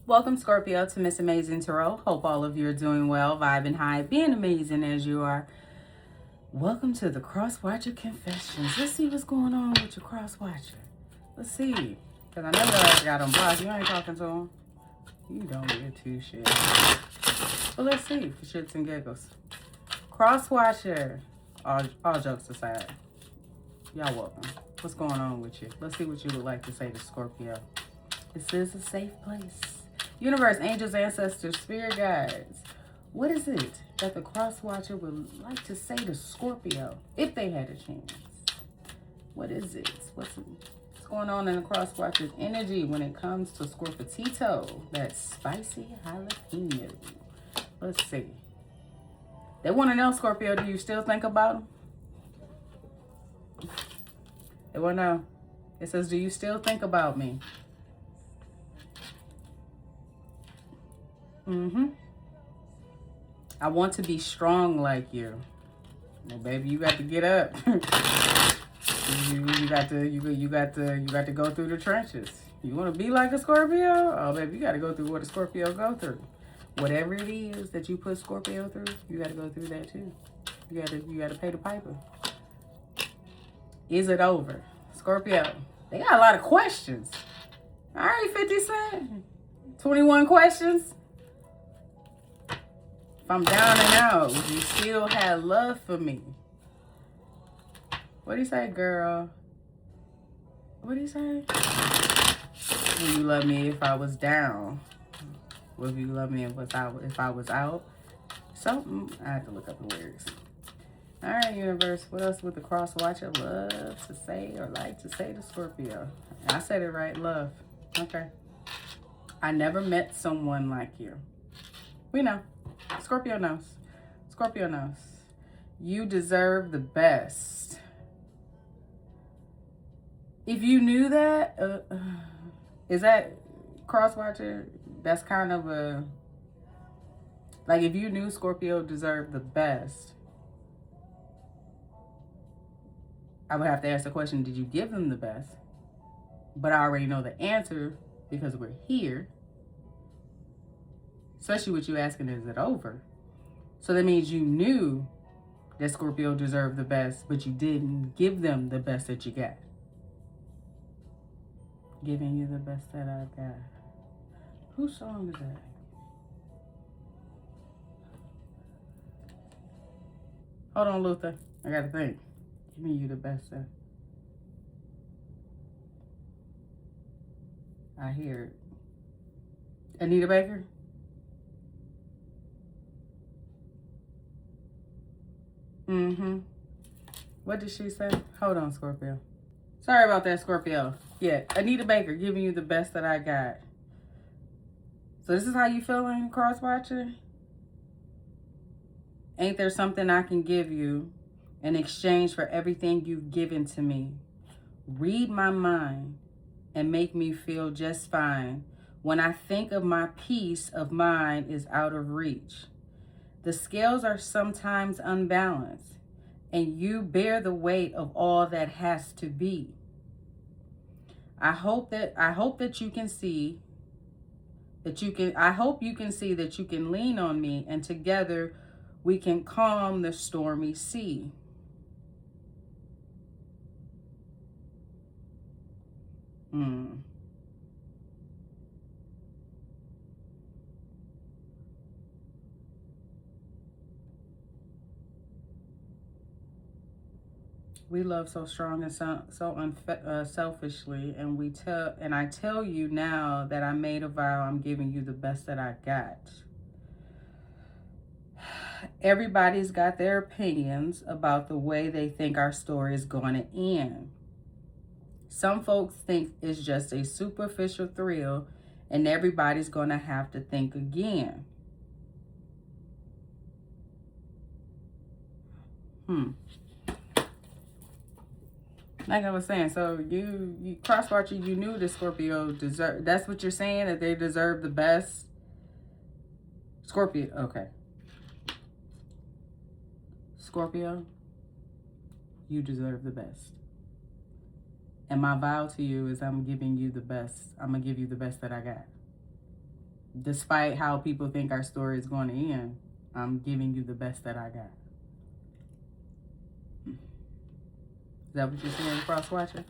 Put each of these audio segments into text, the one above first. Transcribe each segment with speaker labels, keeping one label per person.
Speaker 1: Welcome, Scorpio, to Miss Amazing Tarot. Hope all of you are doing well, vibing high, being amazing as you are. Welcome to the Cross Watcher Confessions. Let's see what's going on with your Cross Watcher. Let's see. Because I know your ass got him blocked. You ain't talking to him. You don't get two shit. But let's see, for shits and giggles. Cross Watcher. All jokes aside. Y'all welcome. What's going on with you? Let's see what you would like to say to Scorpio. This is a safe place. Universe, angels, ancestors, spirit guides. What is it that the Cross Watcher would like to say to Scorpio if they had a chance? What is it? What's going on in the Cross Watcher's energy when it comes to Scorpio? That spicy jalapeno. Let's see. They want to know, Scorpio, do you still think about them? They want to know. It says, do you still think about me? I want to be strong like you. Well, baby, you got to get up. you got to go through the trenches. You want to be like a Scorpio? Oh, baby, you got to go through what a Scorpio go through. Whatever it is that you put Scorpio through, you got to go through that too. You got to pay the piper. Is it over? Scorpio, they got a lot of questions. All right, 50 Cent. 21 questions. If I'm down and out, would you still have love for me? What do you say, girl? What do you say? Will you love me if I was down? Would you love me if I was out? Something. I have to look up the lyrics. All right, universe. What else would the Cross Watcher love to say or like to say to Scorpio? I said it right. Love. Okay. I never met someone like you. We know. Scorpio knows. Scorpio knows. You deserve the best. If you knew that, is that Cross Watcher? That's kind of a, like, if you knew Scorpio deserved the best, I would have to ask the question, did you give them the best? But I already know the answer because we're here. Especially with you asking, is it over? So that means you knew that Scorpio deserved the best, but you didn't give them the best that you got. Giving you the best that I got. Whose song is that? Hold on, Luther. I gotta think. Giving you the best that I hear it. Anita Baker? What did she say? Hold on, Scorpio. Sorry about that, Scorpio. Yeah, Anita Baker, giving you the best that I got. So this is how you feeling, Cross Watcher? Ain't there something I can give you in exchange for everything you've given to me? Read my mind and make me feel just fine. When I think of my peace of mind is out of reach. The scales are sometimes unbalanced, and you bear the weight of all that has to be. I hope that you can see that you can lean on me, and together we can calm the stormy sea. We love so strong and so selfishly, and I tell you now that I made a vow. I'm giving you the best that I got. Everybody's got their opinions about the way they think our story is going to end. Some folks think it's just a superficial thrill, and everybody's going to have to think again. Like I was saying, so you Cross Watcher, you knew the Scorpio deserve. That's what you're saying, that they deserve the best. Scorpio, okay. Scorpio, you deserve the best. And my vow to you is I'm giving you the best. I'm gonna give you the best that I got. Despite how people think our story is going to end, I'm giving you the best that I got. Is that what you're saying, cross watcher?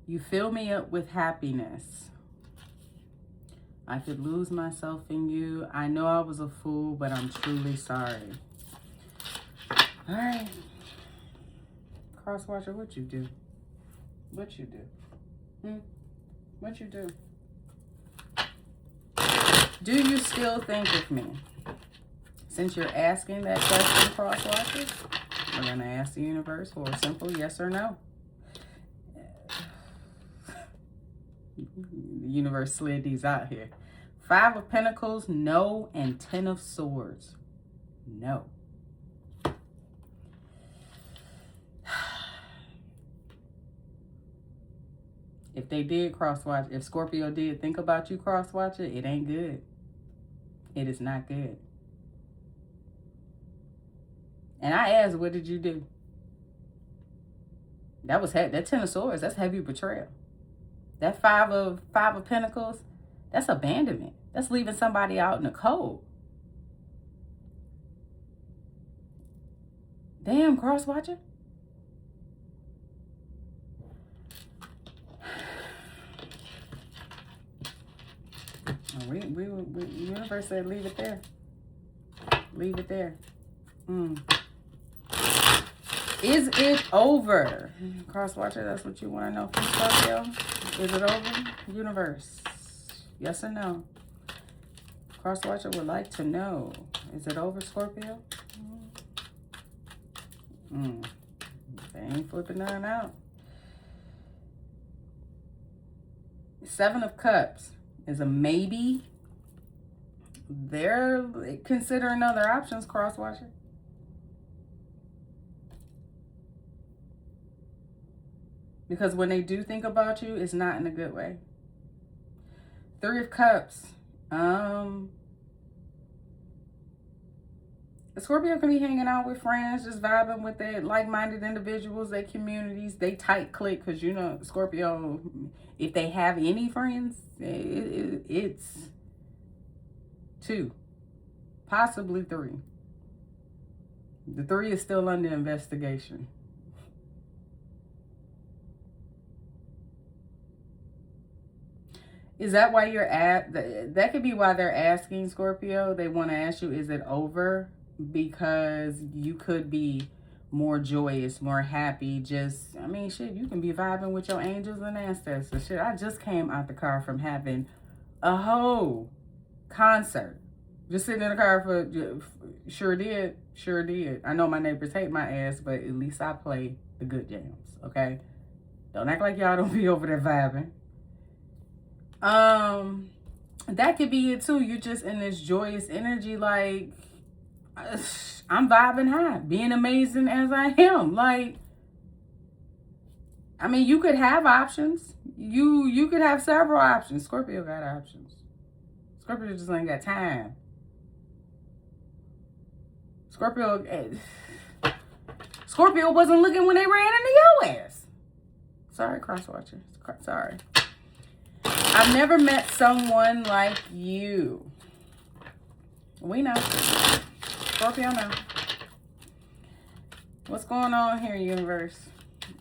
Speaker 1: You fill me up with happiness. I could lose myself in you. I know I was a fool, but I'm truly sorry. All right. Cross watcher, what you do? What you do? What you do? Do you still think of me? Since you're asking that question, cross watchers, we're going to ask the universe for a simple yes or no. The universe slid these out here. 5 of Pentacles, no, and 10 of Swords, no. If they did cross-watch, if Scorpio did think about you cross-watch it ain't good. It is not good. And I asked, what did you do? That was that 10 of Swords, that's heavy betrayal. That 5 of Pentacles, that's abandonment. That's leaving somebody out in the cold. Damn, cross-watcher. The universe said leave it there. Leave it there. Is it over? Cross-watcher, that's what you want to know from Scorpio. Is it over? Universe, yes or no? Cross-watcher would like to know. Is it over, Scorpio? They ain't flipping nothing out. 7 of Cups is a maybe. They're considering other options, cross-watcher. Because when they do think about you, it's not in a good way. 3 of Cups. Scorpio can be hanging out with friends, just vibing with their like-minded individuals, their communities, they tight clique. Because, you know, Scorpio, if they have any friends, it's 2, possibly 3. The 3 is still under investigation. Is that why you're that could be why they're asking, Scorpio. They want to ask you, is it over? Because you could be more joyous, more happy. Just, I mean, shit, you can be vibing with your angels and ancestors. Shit, I just came out the car from having a whole concert. Just sitting in the car for, sure did. I know my neighbors hate my ass, but at least I play the good jams, okay? Don't act like y'all don't be over there vibing. That could be it too. You're just in this joyous energy, like, I'm vibing high, being amazing as I am. Like, I mean, you could have options. You could have several options. Scorpio got options. Scorpio just ain't got time. Scorpio wasn't looking when they ran into your ass. Sorry, cross-watcher. Sorry. I've never met someone like you. We know. Scorpio know. What's going on here, universe?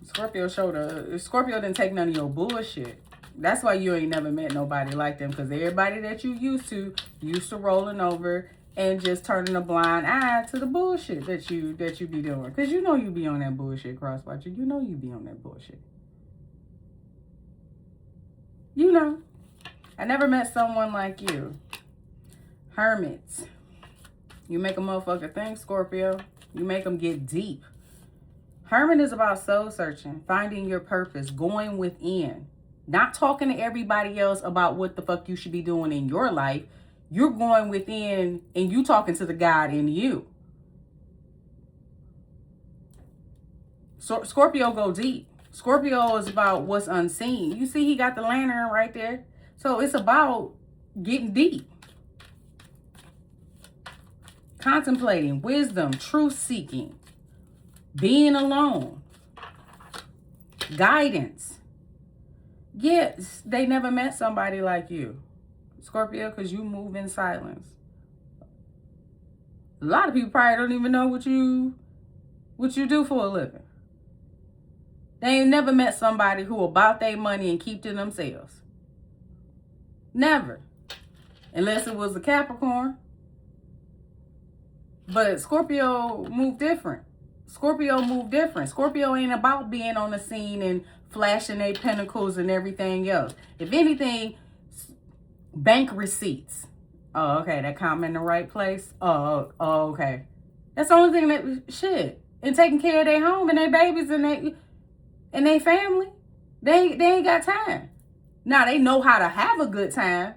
Speaker 1: Scorpio didn't take none of your bullshit. That's why you ain't never met nobody like them. Because everybody that you used to rolling over and just turning a blind eye to the bullshit that you be doing. Because you know you be on that bullshit, cross-watcher. You know you be on that bullshit. You know, I never met someone like you. Hermits. You make a motherfucker think, Scorpio. You make them get deep. Hermit is about soul searching, finding your purpose, going within. Not talking to everybody else about what the fuck you should be doing in your life. You're going within and you talking to the God in you. So Scorpio go deep. Scorpio is about what's unseen. You see he got the lantern right there. So it's about getting deep. Contemplating, wisdom, truth seeking, being alone, guidance. Yes, they never met somebody like you, Scorpio, because you move in silence. A lot of people probably don't even know what you do for a living. They ain't never met somebody who about their money and keep to themselves. Never. Unless it was a Capricorn. But Scorpio move different. Scorpio ain't about being on the scene and flashing their pentacles and everything else. If anything, bank receipts. Oh, okay, that come in the right place. Oh, okay. That's the only thing that shit. And taking care of their home and their babies and their family. They ain't got time. Now they know how to have a good time.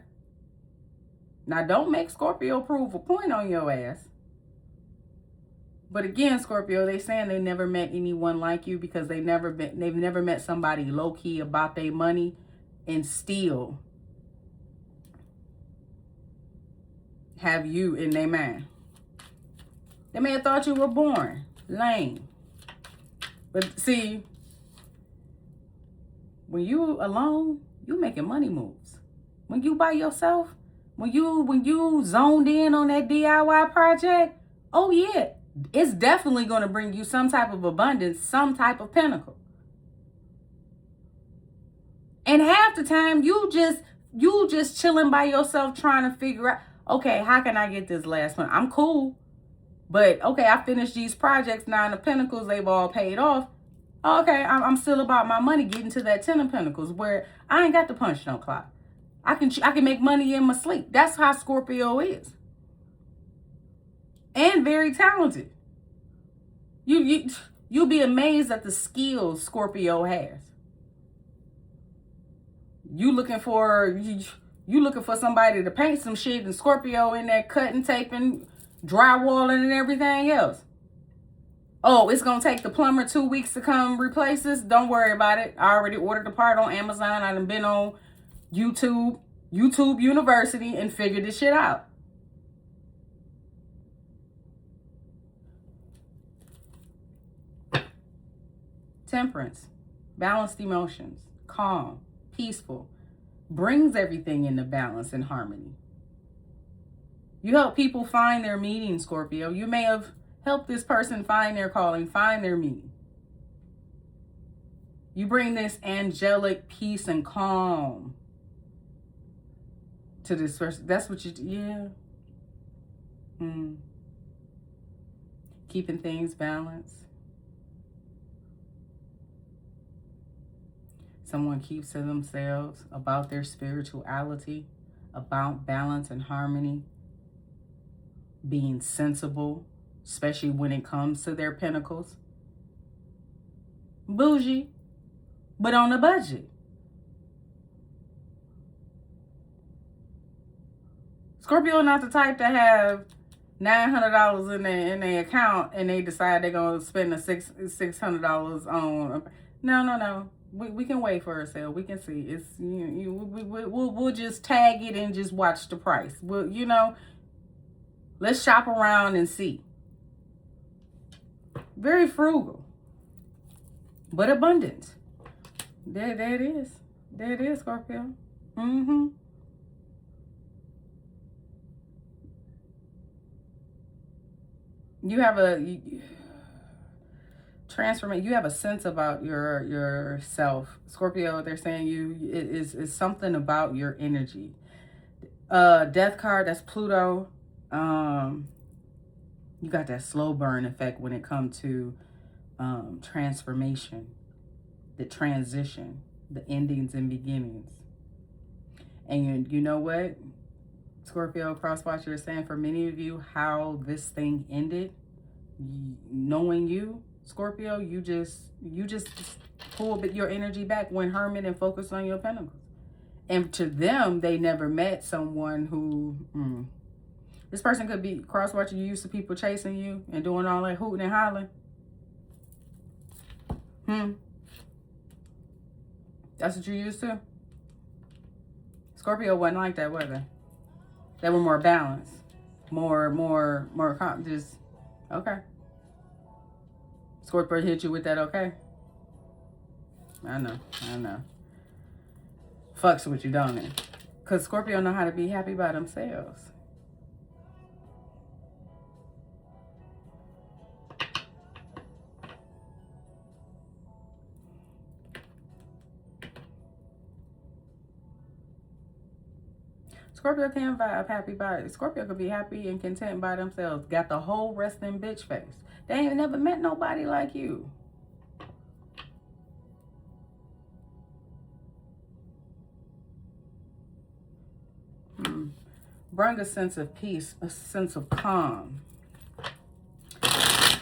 Speaker 1: Now don't make Scorpio prove a point on your ass. But again, Scorpio, they saying they never met anyone like you because they've never met somebody low key about their money and still have you in their mind. They may have thought you were boring, lame. But see, when you alone, you making money moves. When you by yourself, when you zoned in on that DIY project, oh yeah, it's definitely going to bring you some type of abundance, some type of pinnacle. And half the time you just chilling by yourself trying to figure out, okay, how can I get this last one? I'm cool. But okay, I finished these projects, 9 of Pentacles, they've all paid off. Okay, I'm still about my money, getting to that 10 of Pentacles where I ain't got to punch no clock. I can make money in my sleep. That's how Scorpio is. And very talented. You'll be amazed at the skills Scorpio has. You looking for somebody to paint some shit, and Scorpio in there cutting, taping, drywalling, and everything else. Oh, it's gonna take the plumber 2 weeks to come replace this. Don't worry about it. I already ordered the part on Amazon. I done been on YouTube University and figured this shit out. Temperance, balanced emotions, calm, peaceful, brings everything into balance and harmony. You help people find their meaning, Scorpio. You may have helped this person find their calling, find their meaning. You bring this angelic peace and calm to this person. That's what you do. Yeah. Keeping things balanced. Someone keeps to themselves, about their spirituality, about balance and harmony, being sensible, especially when it comes to their pentacles. Bougie, but on a budget. Scorpio not the type to have $900 in their account and they decide they're gonna spend the $600 on. No. We can wait for a sale. We can see. It's we'll just tag it and just watch the price. Let's shop around and see. Very frugal, but abundant. There it is. There it is, Scorpio. You have a transformation. You have a sense about yourself, Scorpio. They're saying it is something about your energy. Death card, that's Pluto. You got that slow burn effect when it comes to transformation, the transition, the endings and beginnings. And you know what, Scorpio crosswatcher is saying, for many of you, how this thing ended, knowing you, Scorpio, you just pull your energy back, went hermit, and focus on your pentacles. And to them, they never met someone who this person could be crosswatching. You used to people chasing you and doing all that hooting and hollering. That's what you used to. Scorpio wasn't like that, were they? They were more balanced, more just okay. Scorpio hit you with that, okay? I know. fucks with you, don't it? Because Scorpio know how to be happy by themselves. Scorpio can vibe happy by Scorpio could be happy and content by themselves. Got the whole resting bitch face. They ain't never met nobody like you. Bring a sense of peace, a sense of calm.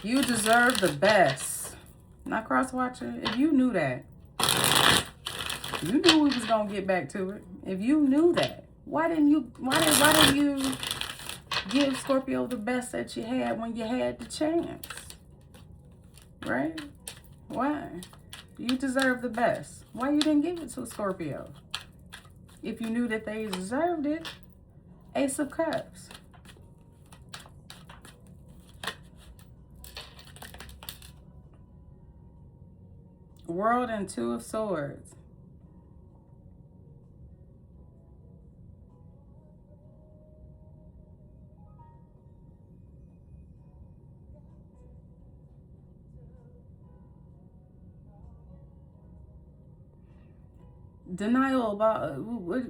Speaker 1: You deserve the best. Not cross-watcher. If you knew that, you knew we was gonna get back to it. If you knew that, why didn't you give Scorpio the best that you had when you had the chance? Right? Why? You deserve the best. Why you didn't give it to Scorpio? If you knew that they deserved it. Ace of Cups. World and Two of Swords. Denial about what?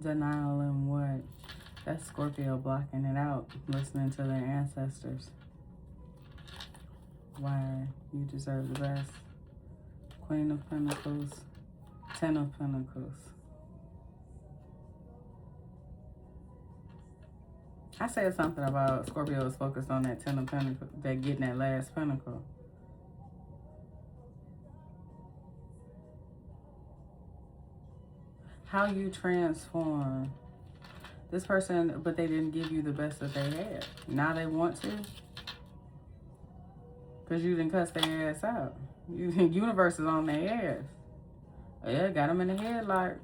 Speaker 1: Denial and what? That's Scorpio blocking it out, listening to their ancestors. Why? You deserve the best. Queen of Pentacles, Ten of Pentacles. I said something about Scorpio is focused on that Ten of Pentacles, that getting that last pentacle. How you transform. This person, but they didn't give you the best that they had. Now they want to. Because you didn't cuss their ass out. Universe is on their ass. Yeah, got them in the head like.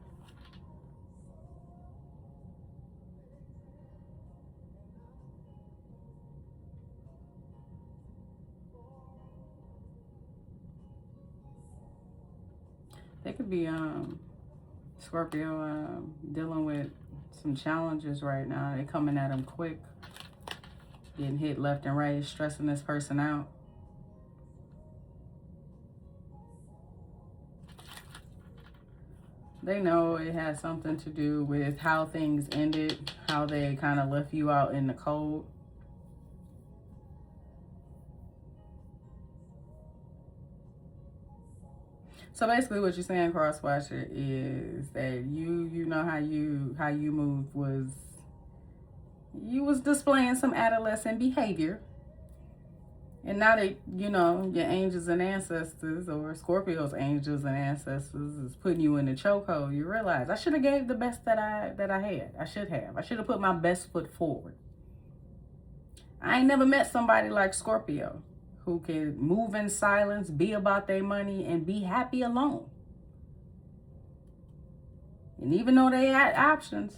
Speaker 1: They could be Scorpio dealing with some challenges right now. They coming at them quick, getting hit left and right, stressing this person out. They know it has something to do with how things ended, how they kind of left you out in the cold. So basically what you're saying, Crosswatcher, is that you know how you moved was, you was displaying some adolescent behavior. And now that, you know, your angels and ancestors, or Scorpio's angels and ancestors, is putting you in the chokehold, you realize, I should have gave the best that I had. I should have put my best foot forward. I ain't never met somebody like Scorpio, who can move in silence, be about their money, and be happy alone. And even though they had options,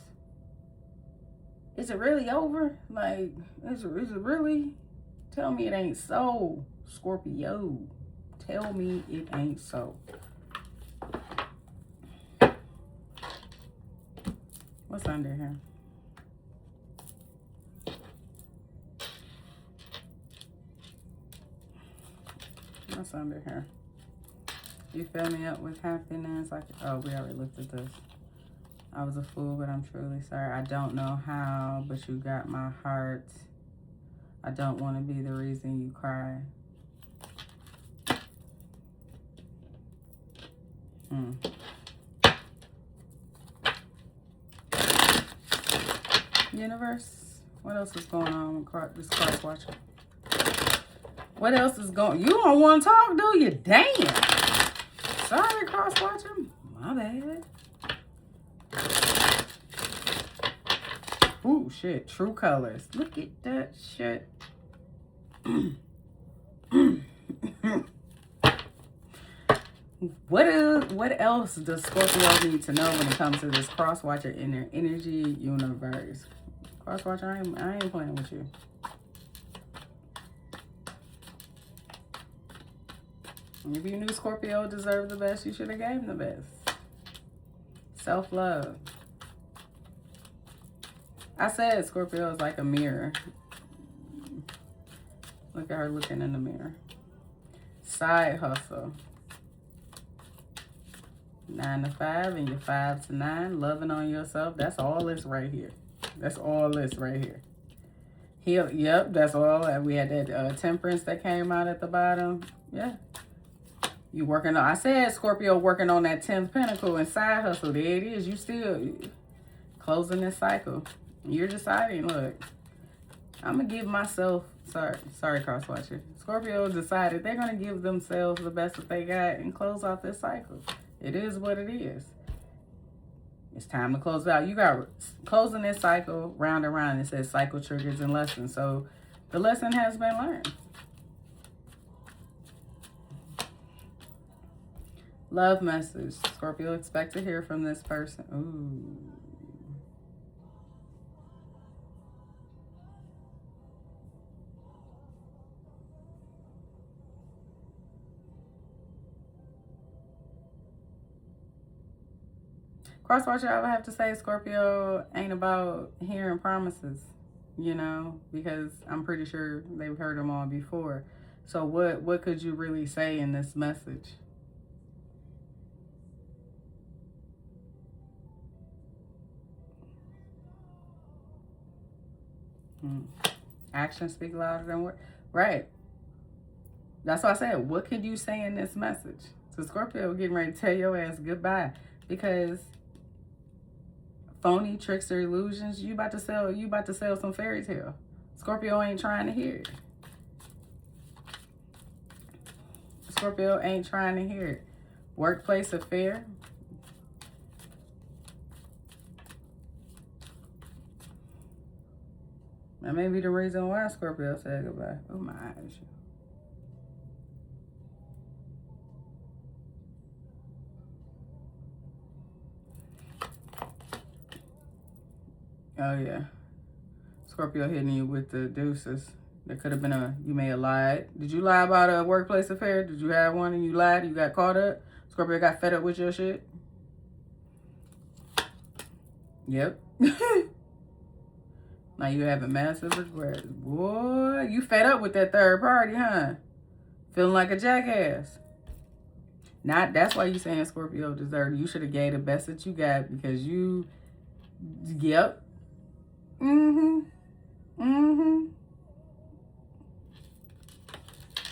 Speaker 1: is it really over? Like, is it really? Tell me it ain't so, Scorpio. Tell me it ain't so. What's under here? What's under here? You fill me up with happiness. Oh, we already looked at this. I was a fool, but I'm truly sorry. I don't know how, but you got my heart. I don't want to be the reason you cry. Universe, what else is going on with this cross watcher? What else is going? You don't want to talk, do you? Damn. Sorry, cross watcher. My bad. Ooh, shit. True colors. Look at that shit. What else does Scorpio need to know when it comes to this cross-watcher in their energy universe? Cross-watcher, I ain't playing with you. If you knew Scorpio deserved the best, you should have gave him the best. Self-love. I said Scorpio is like a mirror. Look at her looking in the mirror. Side hustle. 9 to 5 and you're 5 to 9. Loving on yourself. That's all this right here. That's all this right here. Heal. Yep, that's all. We had that temperance that came out at the bottom. Yeah. You working on, I said Scorpio working on that 10th pentacle and side hustle. There it is. You still closing this cycle. You're deciding, look, I'm going to give myself, sorry, cross-watcher. Scorpio decided they're going to give themselves the best that they got and close out this cycle. It is what it is. It's time to close out. You got closing this cycle round and round. It says cycle triggers and lessons. So the lesson has been learned. Love message. Scorpio, expect to hear from this person. Ooh. Crosswatcher, I would have to say Scorpio ain't about hearing promises, you know, because I'm pretty sure they've heard them all before. So what could you really say in this message? Actions speak louder than words. Right. That's why I said, what could you say in this message? So Scorpio getting ready to tell your ass goodbye because phony tricks or illusions, you about to sell some fairy tale. Scorpio ain't trying to hear it. Scorpio ain't trying to hear it. Workplace affair. That may be the reason why Scorpio said goodbye. Oh my eyes. Oh yeah. Scorpio hitting you with the deuces. There could have been you may have lied. Did you lie about a workplace affair? Did you have one and you lied? You got caught up? Scorpio got fed up with your shit? Yep. Now you having massive regrets. Boy, you fed up with that third party, huh? Feeling like a jackass. That's why you saying Scorpio deserved. You should have gave the best that you got because you, yep.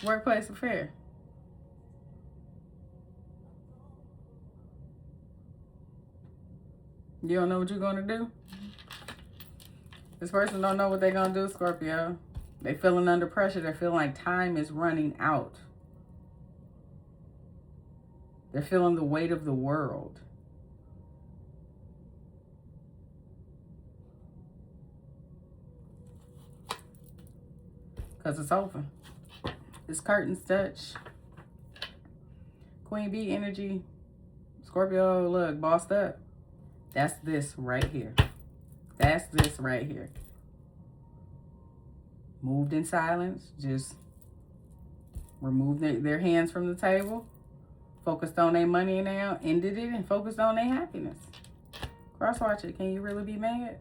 Speaker 1: Workplace affair. You don't know what you're going to do? This person don't know what they're going to do, Scorpio. They feeling under pressure. They're feeling like time is running out. They're feeling the weight of the world. Because it's over. It's curtains touch. Queen Bee energy. Scorpio, look, bossed up. That's this right here. That's this right here. Moved in silence. Just removed their hands from the table. Focused on their money now. Ended it and focused on their happiness. Crosswatcher, can you really be mad?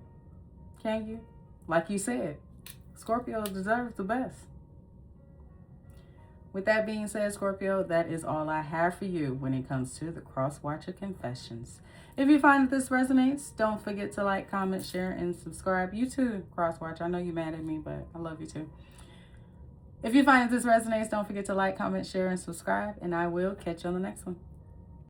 Speaker 1: Can you? Like you said, Scorpio deserves the best. With that being said, Scorpio, that is all I have for you when it comes to the Crosswatcher Confessions. If you find that this resonates, don't forget to like, comment, share, and subscribe. You too, Crosswatcher. I know you're mad at me, but I love you too. If you find that this resonates, don't forget to like, comment, share, and subscribe. And I will catch you on the next one.